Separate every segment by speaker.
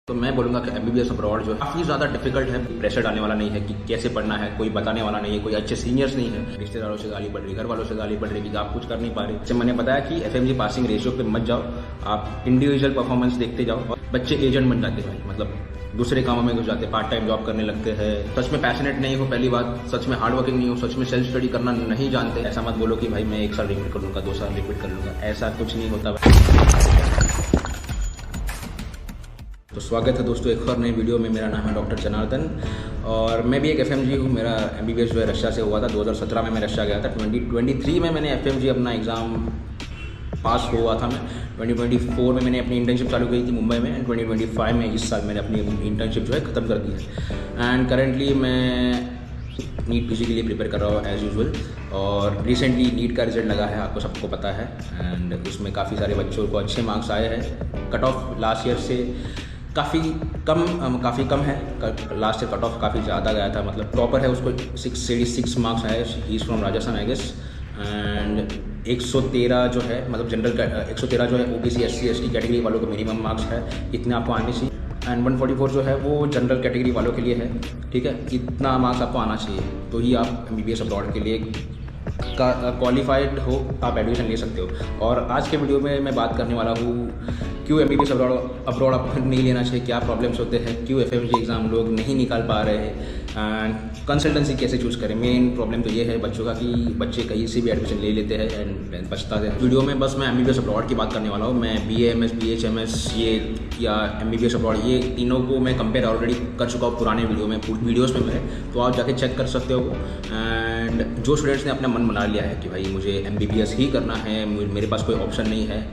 Speaker 1: तो मैं बोलूँगा कि एमबीबीएस अब्रॉड जो काफ़ी ज़्यादा डिफिकल्ट है। प्रेशर डालने वाला नहीं है कि कैसे पढ़ना है, कोई बताने वाला नहीं है, कोई अच्छे सीनियर्स नहीं है। रिश्तेदारों से गाली पड़ रही, घर वालों से गाली पड़ रही कि आप कुछ कर नहीं पा रहे। जैसे मैंने बताया कि एफएमजी पासिंग रेशियो पे मत जाओ, आप इंडिविजुअल परफॉर्मेंस देखते जाओ। और बच्चे एजेंट बन जाते हैं भाई, मतलब दूसरे कामों में घुस जाते हैं, पार्ट टाइम जॉब करने लगते हैं। सच में पैशनेट नहीं हो, पहली बात, सच में हार्ड वर्किंग नहीं हो, सच में सेल्फ स्टडी करना नहीं जानते। ऐसा मत बोलो कि भाई मैं 1 साल रिपीट कर लूँगा, 2 साल रिपीट कर लूँगा, ऐसा कुछ नहीं होता। तो स्वागत है दोस्तों एक और नई वीडियो में। मेरा नाम है डॉक्टर जनार्दन और मैं भी एक एफएमजी हूँ। मेरा एमबीबीएस जो है रशिया से हुआ था। 2017 में मैं रशिया गया था। 2023 में मैंने एफएमजी अपना एग्ज़ाम पास हुआ था। मैं 2024 में मैंने अपनी इंटर्नशिप चालू की थी मुंबई में। एंड 2025 में इस साल मैंने अपनी इंटर्नशिप जो है ख़त्म कर दी है। एंड करेंटली मैं नीट पीजी के लिए प्रिपेयर कर रहा हूँ एज़ यूजुअल। और रिसेंटली नीट का रिजल्ट लगा है, आपको सबको पता है। एंड उसमें काफ़ी सारे बच्चों को अच्छे मार्क्स आए हैं। कट ऑफ लास्ट ईयर से काफ़ी कम है। लास्ट ईयर कट ऑफ काफ़ी ज़्यादा गया था, मतलब टॉपर है उसको 686 मार्क्स आए। He is from Rajasthan I guess. And 113 जो है, मतलब जनरल 113 जो है ओबीसी एससी एसटी कैटेगरी वालों को मिनिमम मार्क्स है, इतने आपको आने चाहिए। एंड 144 जो है वो जनरल कैटेगरी वालों के लिए है, ठीक है। इतना मार्क्स आपको आना चाहिए तो ही आप एमबीबीएस अब्रॉड के लिए क्वालिफाइड हो, आप एडमिशन ले सकते हो। और आज के वीडियो में मैं बात करने वाला हूँ क्यों एमबीबीएस अब्रॉड आपको नहीं लेना चाहिए, क्या प्रॉब्लम्स होते हैं, क्यों एफएमजी एग्ज़ाम लोग नहीं निकाल पा रहे हैं, एंड कंसल्टेंसी कैसे चूज़ करें। मेन प्रॉब्लम तो ये है बच्चों का कि बच्चे कहीं से भी एडमिशन ले लेते हैं एंड बचता है। वीडियो में बस मैं एमबीबीएस अब्रॉड की बात करने वाला हूँ। मैं बीए एमएस बीएचएमएस ये या एमबीबीएस अब्रॉड ये तीनों को मैं कंपेयर ऑलरेडी कर चुका हूँ पुराने वीडियोज़ में है, तो आप जाके चेक कर सकते हो। एंड जो स्टूडेंट्स ने अपना मन बना लिया है कि भाई मुझे एमबीबीएस ही करना है, मेरे पास कोई ऑप्शन नहीं है,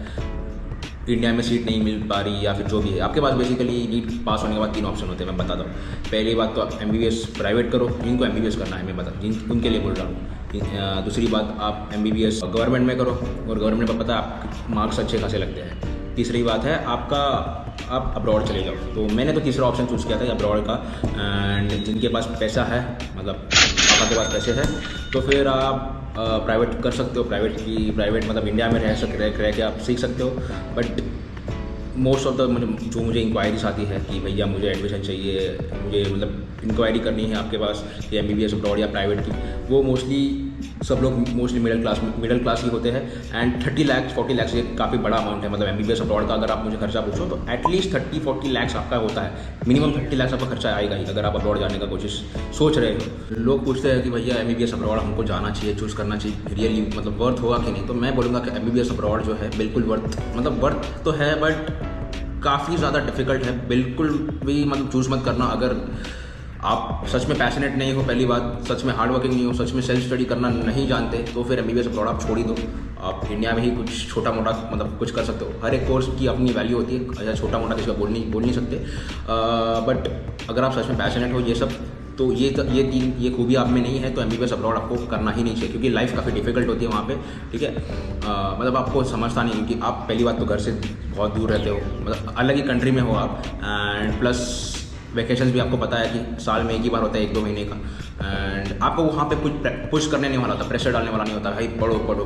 Speaker 1: इंडिया में सीट नहीं मिल पा रही या फिर जो भी है, आपके पास बेसिकली नीट पास होने के बाद 3 ऑप्शन होते हैं, मैं बताता हूँ। पहली बात तो आप एमबीबीएस प्राइवेट करो, जिनको एमबीबीएस करना है मैं बता उनके लिए बोल रहा हूँ। दूसरी बात आप एमबीबीएस गवर्नमेंट में करो और गवर्नमेंट में पता है आप मार्क्स अच्छे खासे लगते हैं। तीसरी बात है आप अब्रॉड चले जाओ। तो मैंने तो तीसरा ऑप्शन चूज़ किया था अब्रॉड का। एंड जिनके पास पैसा है, मतलब पापा के पास पैसे है, तो फिर आप प्राइवेट कर सकते हो। प्राइवेट मतलब इंडिया में रह के आप सीख सकते हो। बट मोस्ट ऑफ द जो मुझे इंक्वायरीज आती है कि भैया मुझे एडमिशन चाहिए, मुझे मतलब इंक्वायरी करनी है आपके पास कि एमबीबीएस अब्रॉड या प्राइवेट की, वो सब लोग मोस्टली मिडिल क्लास ही होते हैं। एंड 30 लाख 40 लाख ये काफ़ी बड़ा अमाउंट है। मतलब एमबीबीएस अब्रॉड का अगर आप मुझे खर्चा पूछो तो एटलीस्ट 30-40 लाख आपका होता है, मिनिमम 30 लाख आपका खर्चा आएगा ही अगर आप अब्रॉड जाने का कोशिश सोच रहे हो। लोग पूछते हैं कि भैया एमबीबीएस अब्रॉड हमको जाना चाहिए, चूज़ करना चाहिए, रियली मतलब वर्थ होगा कि नहीं। तो मैं बोलूँगा कि एमबीबीएस अब्रॉड जो है बिल्कुल वर्थ तो है, बट काफ़ी ज़्यादा डिफिकल्ट है। बिल्कुल भी मतलब चूज़ मत करना अगर आप सच में पैशनेट नहीं हो, पहली बात, सच में हार्ड वर्किंग नहीं हो, सच में सेल्फ स्टडी करना नहीं जानते, तो फिर एमबीबीएस अब्रॉड आप छोड़ ही दो। आप इंडिया में ही कुछ छोटा मोटा मतलब कुछ कर सकते हो। हर एक कोर्स की अपनी वैल्यू होती है, अच्छा छोटा मोटा किसी का बोल नहीं सकते। बट अगर आप सच में पैशनेट हो ये सब, तो ये खूबी आप में नहीं है तो एमबीबीएस अब्रॉड आपको करना ही नहीं चाहिए, क्योंकि लाइफ काफ़ी डिफिकल्ट होती है वहाँ पे, ठीक है। मतलब आपको समझता नहीं, क्योंकि आप पहली बात तो घर से बहुत दूर रहते हो, मतलब अलग ही कंट्री में हो आप। एंड प्लस वैकेशंस भी आपको पता है कि साल में एक ही बार होता है, 1-2 महीने का। एंड आपको वहाँ पे कुछ पुश करने नहीं वाला होता, प्रेशर डालने वाला नहीं होता, भाई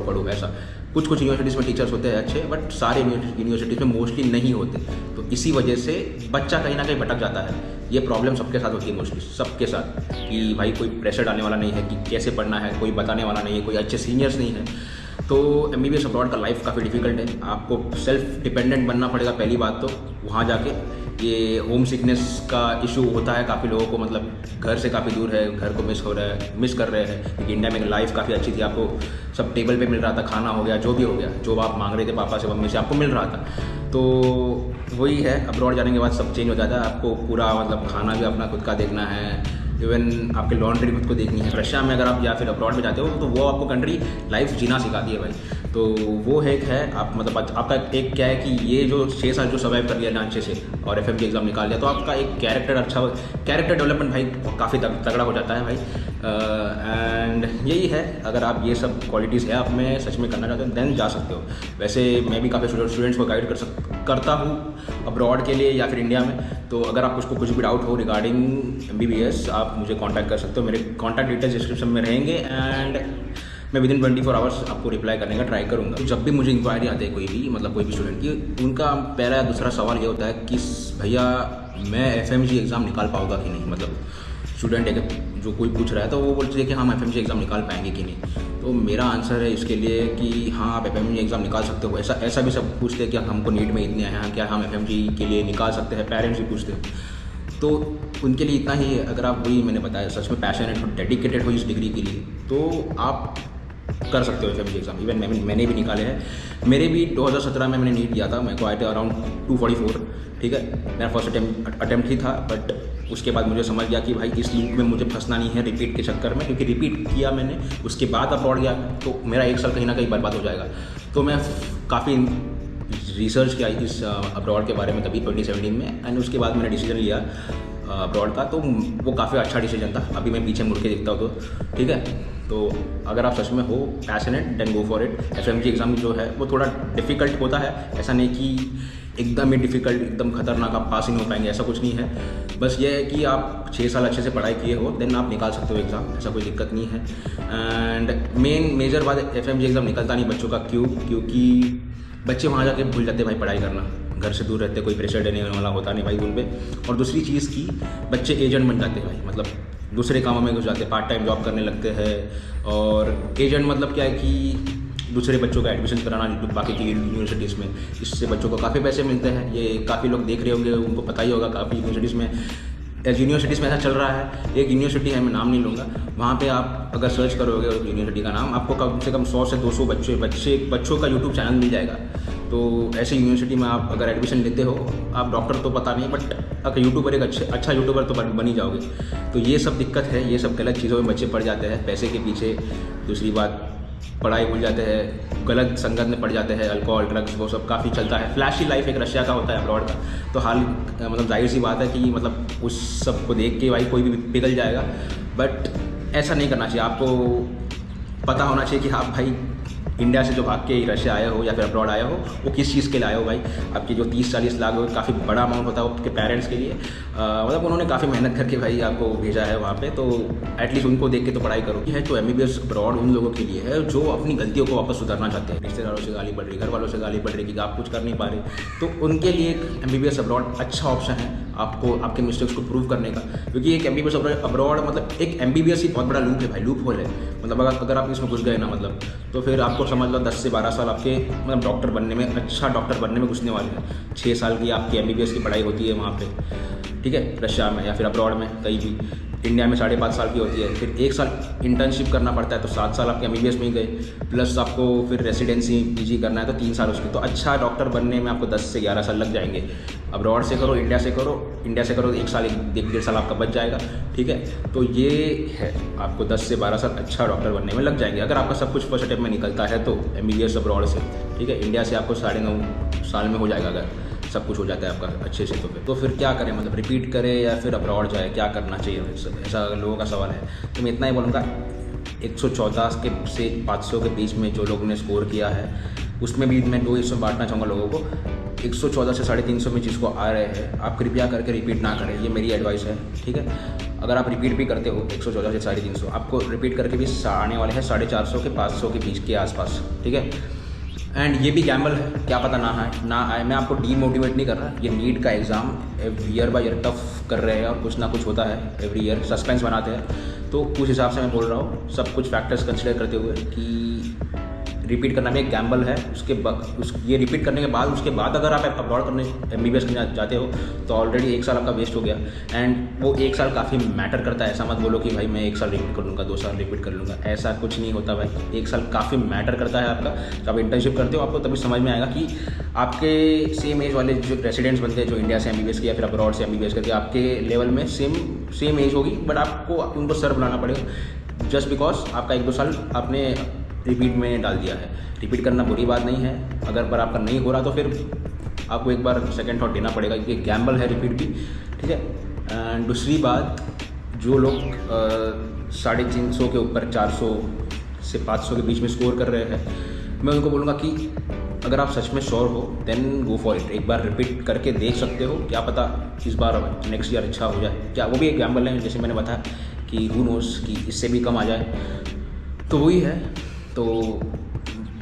Speaker 1: पढ़ो ऐसा। कुछ यूनिवर्सिटीज़ में टीचर्स होते हैं अच्छे, बट सारे यूनिवर्सिटीज़ में मोस्टली नहीं होते। तो इसी वजह से बच्चा कहीं ना कहीं भटक जाता है। ये प्रॉब्लम सबके साथ होती है, मोस्टली सबके साथ, कि भाई कोई प्रेशर डालने वाला नहीं है कि कैसे पढ़ना है, कोई बताने वाला नहीं है, कोई अच्छे सीनियर्स नहीं है। तो एमबीबीएस अब्रॉड का लाइफ काफ़ी डिफिकल्ट है। आपको सेल्फ डिपेंडेंट बनना पड़ेगा पहली बात तो। वहाँ जाके ये होम सिकनेस का इशू होता है काफ़ी लोगों को, मतलब घर से काफ़ी दूर है, घर को मिस कर रहे हैं। क्योंकि इंडिया में लाइफ काफ़ी अच्छी थी, आपको सब टेबल पे मिल रहा था, खाना हो गया, जो भी हो गया, जो आप मांग रहे थे पापा से मम्मी से आपको मिल रहा था। तो वही है, अब्रॉड जाने के बाद सब चेंज हो जाता है। आपको पूरा मतलब खाना भी अपना खुद का देखना है, इवन आपकी लॉन्ड्री खुद को देखनी है। रशिया में अगर आप या फिर अब्रॉड में जाते हो तो वो आपको कंट्री लाइफ जीना सिखाती है भाई। तो वो एक है, आप मतलब आपका एक क्या है कि ये जो 6 साल जो सर्वाइव कर लिया ना अच्छे से और एफएमजी एग्ज़ाम निकाल लिया, तो आपका एक कैरेक्टर डेवलपमेंट भाई काफ़ी तगड़ा हो जाता है भाई। एंड यही है, अगर आप ये सब क्वालिटीज़ है आप में सच में करना चाहते हो देन जा सकते हो। वैसे मैं भी काफ़ी स्टूडेंट्स को गाइड करता हूँ अब्रॉड के लिए या फिर इंडिया में। तो अगर आप उसको कुछ भी डाउट हो रिगार्डिंग एमबीबीएस, आप मुझे कांटेक्ट कर सकते हो। मेरे कांटेक्ट डिटेल्स डिस्क्रिप्शन में रहेंगे एंड मैं विदिन 24 आवर्स आपको रिप्लाई करने का ट्राई करूँगा। तो जब भी मुझे इंक्वायरी आती है कोई भी स्टूडेंट की, उनका पहला या दूसरा सवाल ये होता है कि भैया मैं FMG एग्ज़ाम निकाल पाऊँगा कि नहीं, मतलब स्टूडेंट है जो कोई पूछ रहा है तो वो बोलते हैं कि हम FMG एग्ज़ाम निकाल पाएंगे कि नहीं। तो मेरा आंसर है इसके लिए कि हाँ, आप FMG एग्ज़ाम निकाल सकते हो। ऐसा भी सब पूछते हैं कि हमको नीट में इतने हैं, क्या हम FMG के लिए निकाल सकते हैं, पेरेंट्स भी पूछते हैं। तो उनके लिए इतना ही है, अगर आप वही मैंने बताया सच में पैशनेट हो, डेडिकेटेड हो इस डिग्री के लिए, तो आप कर सकते हो FMG एग्ज़ाम। इवन मैंने भी निकाले हैं। मेरे भी 2017 में मैंने नीट दिया था, मेरे को आए थे अराउंड 244, ठीक है। मेरा फर्स्ट अटैम्प्ट ही था, बट उसके बाद मुझे समझ गया कि भाई इस लूप में मुझे फंसना नहीं है रिपीट के चक्कर में, क्योंकि रिपीट किया मैंने, उसके बाद अब्रॉड गया तो मेरा 1 साल कहीं ना कहीं बर्बाद हो जाएगा। तो मैं काफ़ी रिसर्च किया इस अब्रॉड के बारे में तभी 2017 में, एंड उसके बाद मैंने डिसीजन लिया अब्रॉड का। तो वो काफ़ी अच्छा डिसीजन था। अभी मैं पीछे मुड़ के देखता हूँ तो ठीक है। तो अगर आप सच में हो passionate, then go for it. FMG exam जो है वो थोड़ा डिफ़िकल्ट होता है, ऐसा नहीं कि एकदम ही डिफ़िकल्ट, एकदम खतरनाक, आप पास ही नहीं हो पाएंगे, ऐसा कुछ नहीं है। बस ये है कि आप 6 साल अच्छे से पढ़ाई किए हो, देन आप निकाल सकते हो एग्ज़ाम, ऐसा कोई दिक्कत नहीं है। एंड मेजर बात FMG एग्ज़ाम निकलता नहीं बच्चों का, क्योंकि बच्चे वहाँ जाके भूल जाते भाई पढ़ाई करना, घर से दूर रहते, कोई प्रेशर देने वाला होता नहीं भाई उन पर। और दूसरी चीज़ की बच्चे एजेंट बन जाते हैं भाई, मतलब दूसरे कामों में घुस जाते हैं, पार्ट टाइम जॉब करने लगते हैं। और एजेंट मतलब क्या है कि दूसरे बच्चों का एडमिशन कराना बाकी की यूनिवर्सिटीज़ में, इससे बच्चों को काफ़ी पैसे मिलते हैं। ये काफ़ी लोग देख रहे होंगे, उनको पता ही होगा। काफ़ी यूनिवर्सिटीज़ में ऐसा चल रहा है। एक यूनिवर्सिटी है, मैं नाम नहीं लूँगा, वहाँ पे आप अगर सर्च करोगे यूनिवर्सिटी का नाम, आपको कम से कम 100 से 200 बच्चों का यूट्यूब चैनल मिल जाएगा। तो ऐसे यूनिवर्सिटी में आप अगर एडमिशन लेते हो, आप डॉक्टर तो पता नहीं, बट अगर यूट्यूबर एक अच्छा यूट्यूबर तो बन ही जाओगे। तो ये सब दिक्कत है, ये सब गलत चीज़ों में बच्चे पड़ जाते हैं, पैसे के पीछे। दूसरी बात, पढ़ाई भूल जाते हैं, गलत संगत में पड़ जाते हैं, अल्कोहल, ड्रग्स, वो सब काफ़ी चलता है। फ्लैशी लाइफ एक रशिया का होता है, अब्रॉड का। तो मतलब जाहिर सी बात है कि मतलब उस सब को देख के भाई कोई भी पिघल जाएगा, बट ऐसा नहीं करना चाहिए। आपको पता होना चाहिए कि आप भाई इंडिया से जो भाग के रशिया आए हो या फिर अब्रॉड आए हो, वो किस चीज़ के लिए आए हो भाई। आपकी जो 30-40 लाख हो, काफ़ी बड़ा अमाउंट होता है आपके पेरेंट्स के लिए। मतलब उन्होंने काफ़ी मेहनत करके भाई आपको भेजा है वहाँ पे, तो एटलीस्ट उनको देख के तो पढ़ाई करो। है तो MBBS अब्रॉड उन लोगों के लिए है जो अपनी गलतियों को वापस सुधारना चाहते हैं। रिश्तेदारों से गाली पड़ रही, घर वालों से गाली पड़ रही कि आप कुछ कर नहीं पा रहे, तो उनके लिए एक MBBS अब्रॉड अच्छा ऑप्शन है आपको आपके मिस्टेक्स को प्रूव करने का। क्योंकि एक MBBS अब्रॉड मतलब एक MBBS ही बहुत बड़ा लूप है भाई, लूप होल है। मतलब अगर आप इसमें घुस गए ना, मतलब तो फिर आपको समझ लो 10 से 12 साल आपके मतलब डॉक्टर बनने में, अच्छा डॉक्टर बनने में घुसने वाले हैं। 6 साल की आपकी MBBS की पढ़ाई होती है वहाँ पे, ठीक है, रशिया में या फिर अब्रॉड में कहीं भी। इंडिया में 5.5 साल की होती है, फिर 1 साल इंटर्नशिप करना पड़ता है, तो 7 साल आपके MBBS में ही गए, प्लस आपको फिर रेसिडेंसी PG करना है तो 3 साल उसकी। तो अच्छा डॉक्टर बनने में आपको 10 से 11 साल लग जाएंगे। अब्रॉड से करो, इंडिया से करो तो 1 साल 1.5 साल आपका बच जाएगा, ठीक है। तो ये है, आपको 10 से 12 साल अच्छा डॉक्टर बनने में लग जाएंगे अगर आपका सब कुछ फर्स्ट अटेम्प्ट में निकलता है तो MBBS अब्रॉड से, ठीक है। इंडिया से आपको 9.5 साल में हो जाएगा अगर सब कुछ हो जाता है आपका अच्छे से। तो फिर क्या करें, मतलब रिपीट करें या फिर अब्रॉड जाए, क्या करना चाहिए, ऐसा लोगों का सवाल है। तो मैं इतना ही बोलूँगा, 114 से 500 के बीच में जो लोगों ने स्कोर किया है, उसमें भी मैं 2 हिस्सों में बांटना चाहूँगा लोगों को। 114 से 350 में जिसको आ रहे हैं, आप कृपया करके रिपीट ना करें, ये मेरी एडवाइस है, ठीक है। अगर आप रिपीट भी करते हो 114 से 350, आपको रिपीट करके भी आने वाले हैं 450 के 500 के बीच के आसपास, ठीक है। एंड ये भी गैम्बल है, क्या पता ना आए। मैं आपको डीमोटिवेट नहीं कर रहा। ये नीट का exam year by year tough कर रहे हैं और कुछ ना कुछ होता है, एवरी ईयर सस्पेंस बनाते हैं। तो उस हिसाब से मैं बोल रहा हूँ, सब कुछ फैक्टर्स कंसिडर करते हुए कि रिपीट करना भी एक गैम्बल है। ये रिपीट करने के बाद उसके बाद अगर आप अब्रॉड करने MBBS करने जाते हो तो ऑलरेडी 1 साल आपका वेस्ट हो गया। एंड वो 1 साल काफ़ी मैटर करता है। ऐसा मत बोलो कि भाई मैं 1 साल रिपीट कर लूँगा, 2 साल रिपीट कर लूँगा, ऐसा कुछ नहीं होता भाई। 1 साल काफ़ी मैटर करता है आपका। जब आप इंटर्नशिप करते हो आपको तभी समझ में आएगा कि आपके सेम एज वाले जो रेसिडेंट्स बनते हैं, जो इंडिया से MBBS किया फिर अब्रॉड से MBBS करके, आपके लेवल में सेम एज होगी, बट आपको उनको सर बुलाना पड़ेगा जस्ट बिकॉज आपका 1-2 साल आपने रिपीट में डाल दिया है। रिपीट करना बुरी बात नहीं है, अगर पर आपका नहीं हो रहा तो फिर आपको एक बार सेकंड थॉट देना पड़ेगा, क्योंकि गैम्बल है रिपीट भी, ठीक है। एंड दूसरी बात, जो लोग 350 के ऊपर 400 से 500 के बीच में स्कोर कर रहे हैं, मैं उनको बोलूँगा कि अगर आप सच में श्योर हो देन गो फॉर इट। एक बार रिपीट करके देख सकते हो, क्या पता इस बार नेक्स्ट ईयर अच्छा हो जाए। क्या वो भी एक गैम्बल है, जैसे मैंने बताया कि हू नोस कि इससे भी कम आ जाए। तो वही है। तो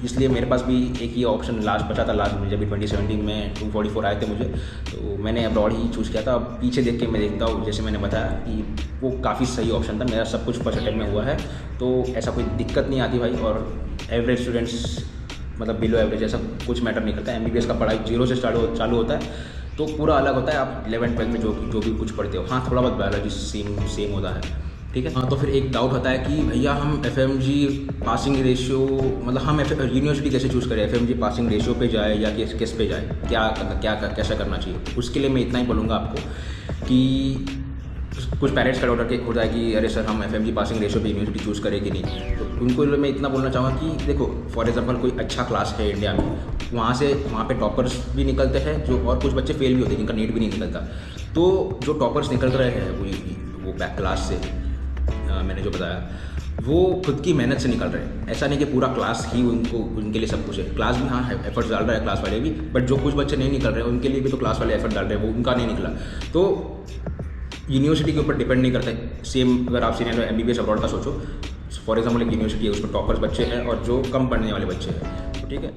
Speaker 1: इसलिए मेरे पास भी एक ही ऑप्शन लास्ट बचा था। लास्ट में जब 2017 में 244 आए थे मुझे, तो मैंने अब्रॉड ही चूज़ किया था। अब पीछे देख के मैं देखता हूँ, जैसे मैंने बताया कि वो काफ़ी सही ऑप्शन था। मेरा सब कुछ फर्स्ट अटेम्प्ट में हुआ है, तो ऐसा कोई दिक्कत नहीं आती भाई। और एवरेज स्टूडेंट्स मतलब बिलो एवरेज ऐसा कुछ मैटर नहीं करता। MBBS का पढ़ाई 0 से चालू होता है, तो पूरा अलग होता है। आप 11th-12th में जो भी कुछ पढ़ते हो, हाँ थोड़ा बहुत बायोलॉजी सेम होता है, ठीक है। हाँ, तो फिर एक डाउट होता है कि भैया हम FMG पासिंग रेशियो मतलब हम यूनिवर्सिटी कैसे चूज़ करें, FMG पासिंग रेशियो पे जाए या किस पे जाए, कैसा करना चाहिए। उसके लिए मैं इतना ही बोलूँगा आपको कि कुछ पेरेंट्स का डाउट होता है कि अरे सर हम FMG पासिंग रेशियो पे यूनिवर्सिटी चूज़ करें कि नहीं। तो उनको मैं इतना बोलना चाहूँगा कि देखो, फॉर एग्जांपल कोई अच्छा क्लास है इंडिया में, वहाँ पे टॉपर्स भी निकलते हैं जो, और कुछ बच्चे फेल भी होते हैं जिनका नीट भी नहीं निकलता। तो जो टॉपर्स निकल रहे हैं वो बैक क्लास से, मैंने जो बताया, वो खुद की मेहनत से निकल रहे हैं। ऐसा नहीं कि पूरा क्लास ही उनके लिए सब कुछ है। क्लास भी हाँ एफर्ट्स डाल रहा है, क्लास वाले भी, बट जो कुछ बच्चे नहीं निकल रहे हैं उनके लिए भी तो क्लास वाले एफर्ट डाल रहे हैं, वो उनका नहीं निकला। तो यूनिवर्सिटी के ऊपर डिपेंड नहीं करता है। सेम अगर आप सीनियर MBBS अब्रॉड का सोचो, फॉर एग्जाम्पल एक यूनिवर्सिटी है, उसमें टॉपर्स बच्चे हैं और जो कम पढ़ने वाले बच्चे हैं, तो ठीक है,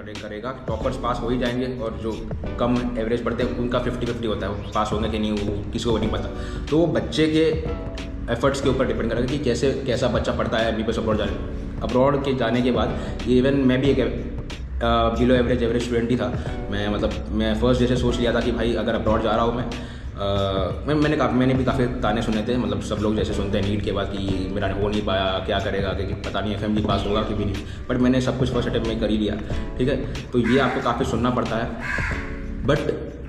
Speaker 1: डिपेंड करेगा। टॉपर्स पास हो ही जाएंगे और जो कम एवरेज पढ़ते हैं उनका 50-50 होता है, वो पास होंगे कि नहीं वो किसी को नहीं पता। तो बच्चे के एफर्ट्स के ऊपर डिपेंड करेगा कि कैसा बच्चा पढ़ता है MBBS अब्रॉड के जाने के बाद। इवन मैं भी एक बिलो एवरेज स्टूडेंट ही था। मैं फर्स्ट जैसे सोच लिया था कि भाई अगर अब्रॉड जा रहा हूँ मैंने भी काफ़ी ताने सुने थे, मतलब सब लोग जैसे सुनते हैं नीट के बाद कि मेरा हो नहीं पाया, क्या करेगा कि पता नहीं FMG पास होगा कि भी नहीं। बट मैंने सब कुछ फर्स्ट अटेम्प्ट में कर ही लिया, ठीक है। तो ये आपको काफ़ी सुनना पड़ता है, बट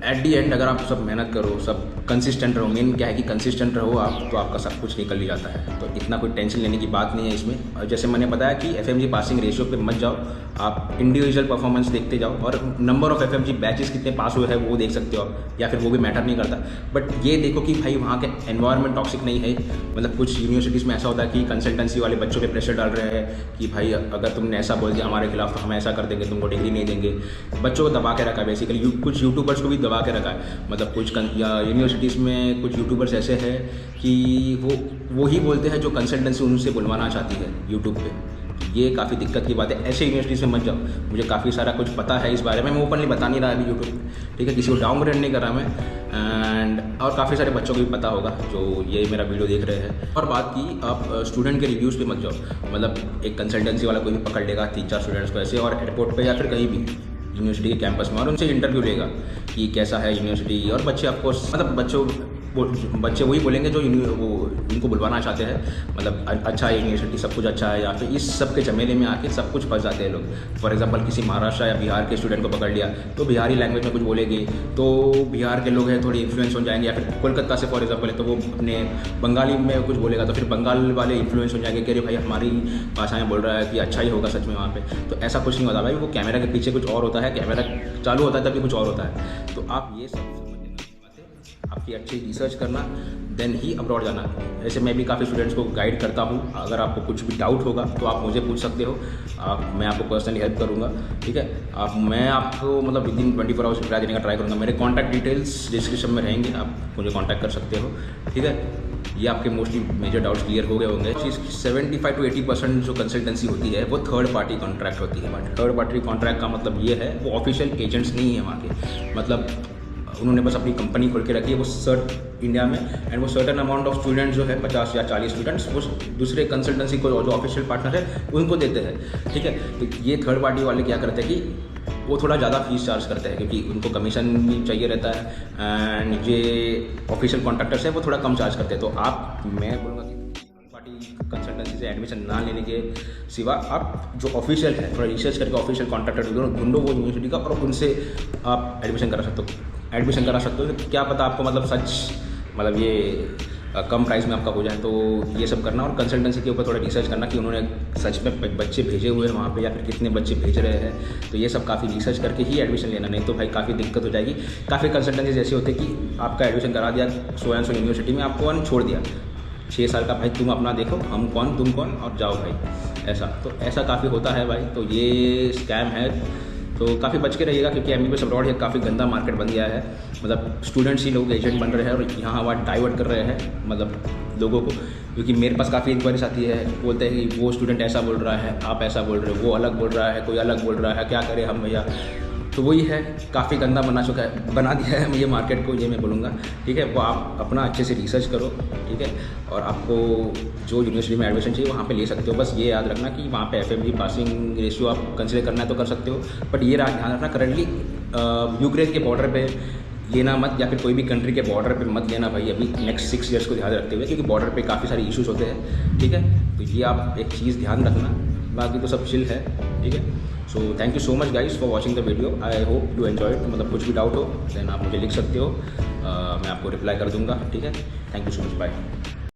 Speaker 1: एट दी एंड अगर आप सब मेहनत करो, सब कंसिस्टेंट रहो, मेन क्या है कि कंसिस्टेंट रहो आप, तो आपका सब कुछ निकल ही जाता है। तो इतना कोई टेंशन लेने की बात नहीं है इसमें। और जैसे मैंने बताया कि FMG पासिंग रेशियो पे मत जाओ, आप इंडिविजुअल परफॉर्मेंस देखते जाओ, और नंबर ऑफ FMG बैचेस कितने पास हुए हैं वो देख सकते हो, या फिर वो भी मैटर नहीं करता। बट ये देखो कि भाई वहाँ के एनवायरनमेंट टॉक्सिक नहीं है। मतलब कुछ यूनिवर्सिटीज़ में ऐसा होता है कि कंसल्टेंसी वाले बच्चों पे प्रेशर डाल रहे हैं कि भाई अगर तुमने ऐसा बोल दिया हमारे खिलाफ तो हम ऐसा कर देंगे, तुमको डिग्री नहीं देंगे। बच्चों को दबा के रखा है बेसिकली। कुछ यूट्यूबर्स को भी दबा के रखा है। मतलब कुछ यूनिवर्सिटीज़ में कुछ यूट्यूबर्स ऐसे हैं कि वो ही बोलते हैं जो कंसल्टेंसी उनसे बुलवाना चाहती है यूट्यूब पे। ये काफ़ी दिक्कत की बात है। ऐसे यूनिवर्सिटीज़ में मत जाओ। मुझे काफ़ी सारा कुछ पता है इस बारे में, मैं ओपनली बता नहीं रहा अभी यूट्यूब, ठीक है, किसी को डाउनग्रेड नहीं कर रहा मैं। एंड और काफ़ी सारे बच्चों को भी पता होगा जो ये मेरा वीडियो देख रहे हैं। और बात की आप स्टूडेंट के रिव्यूज़ पे मत जाओ। मतलब एक कंसल्टेंसी वाला कोई भी पकड़ लेगा 3-4 स्टूडेंट्स को ऐसे, और एयरपोर्ट पे या फिर कहीं भी यूनिवर्सिटी के कैंपस में, और उनसे इंटरव्यू लेगा कि कैसा है यूनिवर्सिटी। और बच्चे आपको मतलब बच्चे वही बोलेंगे जो वो उनको बुलवाना चाहते हैं। मतलब अच्छा है यूनिवर्सिटी, सब कुछ अच्छा है, या फिर इस सब के झमेले में आके सब कुछ फंस जाते हैं लोग। फॉर एग्जांपल किसी महाराष्ट्र या बिहार के स्टूडेंट को पकड़ लिया तो बिहारी लैंग्वेज में कुछ बोलेंगे तो बिहार के लोग हैं थोड़ी इन्फ्लुएंस हो जाएंगे, या फिर कोलकाता से फॉर एग्जांपल है तो वो अपने बंगाली में कुछ बोलेगा तो फिर बंगाल वाले इन्फ्लुएंस हो जाएंगे कि अरे भाई हमारी भाषाएँ बोल रहा है कि अच्छा ही होगा सच में वहाँ पर। तो ऐसा कुछ नहीं होता भाई, वो कैमरा के पीछे कुछ और होता है, कैमरा चालू होता है तभी कुछ और होता है। तो आप ये सब आपकी अच्छी रिसर्च करना, देन ही अब्रॉड जाना। ऐसे मैं भी काफ़ी स्टूडेंट्स को गाइड करता हूँ। अगर आपको कुछ भी डाउट होगा तो आप मुझे पूछ सकते हो, मैं आपको पर्सनली हेल्प करूँगा, ठीक है। मैं आपको मतलब विदिन 24 आवर्स रिप्लाई देने का ट्राई करूँगा। मेरे कॉन्टैक्ट डिटेल्स डिस्क्रिप्शन में रहेंगे, आप मुझे कॉन्टैक्ट कर सकते हो, ठीक है। ये आपके मोस्टली मेजर डाउट्स क्लियर हो गए होंगे। चीज़ 75 to 80% जो कंसल्टेंसी होती है वो थर्ड पार्टी कॉन्ट्रैक्ट होती है। थर्ड पार्टी कॉन्ट्रैक्ट का मतलब ये है वो ऑफिशियल एजेंट्स नहीं है वहाँ के। मतलब उन्होंने बस अपनी कंपनी खोल के रखी है वो सर्ट इंडिया में, एंड वो सर्टन अमाउंट ऑफ स्टूडेंट्स जो है 50 या 40 स्टूडेंट्स वो दूसरे कंसल्टेंसी को जो ऑफिशियल पार्टनर है उनको देते हैं, ठीक है। तो ये थर्ड पार्टी वाले क्या करते हैं कि वो थोड़ा ज़्यादा फीस चार्ज करते हैं क्योंकि उनको कमीशन भी चाहिए रहता है, एंड ये ऑफिशियल कॉन्ट्रैक्टर्स है वो थोड़ा कम चार्ज करते हैं। तो मैं बोलूँगा कि कंसल्टेंसी से एडमिशन ना लेने के सिवा आप जो ऑफिशियल है थोड़ा रिसर्च करके ऑफिशियल कॉन्ट्रैक्टर ढूंढो वो यूनिवर्सिटी का, और उनसे आप एडमिशन करा सकते हो। क्या पता आपको मतलब सच मतलब ये कम प्राइस में आपका हो जाए। तो ये सब करना, और कंसल्टेंसी के ऊपर थोड़ा रिसर्च करना कि उन्होंने सच में बच्चे भेजे हुए हैं वहाँ पे या फिर कितने बच्चे भेज रहे हैं। तो ये सब काफ़ी रिसर्च करके ही एडमिशन लेना, नहीं तो भाई काफ़ी दिक्कत हो जाएगी। काफ़ी कंसल्टेंसी ऐसे होते कि आपका एडमिशन करा दिया सो एंड सो यूनिवर्सिटी में, आपको छोड़ दिया 6 साल का, भाई तुम अपना देखो, हम कौन तुम कौन और जाओ भाई, ऐसा। तो ऐसा काफ़ी होता है भाई, तो ये स्कैम है। तो काफ़ी बच के रहिएगा, क्योंकि MBBS अब्रॉड ये काफ़ी गंदा मार्केट बन गया है। मतलब स्टूडेंट्स ही लोग एजेंट बन रहे हैं और यहाँ वहाँ डाइवर्ट कर रहे हैं मतलब लोगों को। क्योंकि मेरे पास काफ़ी इंक्वायरीज आती है, बोलते हैं कि वो स्टूडेंट ऐसा बोल रहा है, आप ऐसा बोल रहे हो, वो अलग बोल रहा है, कोई अलग बोल रहा है, क्या करें हम भैया। तो वही है, काफ़ी गंदा बना दिया है ये मार्केट को, ये मैं बोलूँगा। ठीक है, वो आप अपना अच्छे से रिसर्च करो, ठीक है, और आपको जो यूनिवर्सिटी में एडमिशन चाहिए वहाँ पे ले सकते हो। बस ये याद रखना कि वहाँ पे FMG पासिंग रेशियो आप कंसिडर करना है तो कर सकते हो, बट ये ध्यान रखना करंटली यूक्रेन के बॉर्डर पे लेना मत, या फिर कोई भी कंट्री के बॉर्डर पे मत लेना भाई अभी नेक्स्ट 6 ईयर्स को ध्यान रखते हुए, क्योंकि बॉर्डर पे काफ़ी सारे इश्यूज होते हैं। ठीक है, तो ये आप एक चीज़ ध्यान रखना, बाकी तो सब चिल है। ठीक है, so thank you so much guys for watching the video. I hope you enjoy. मतलब कुछ भी डाउट हो देन आप मुझे लिख सकते हो, मैं आपको रिप्लाई कर दूंगा। ठीक है, thank you so much, bye.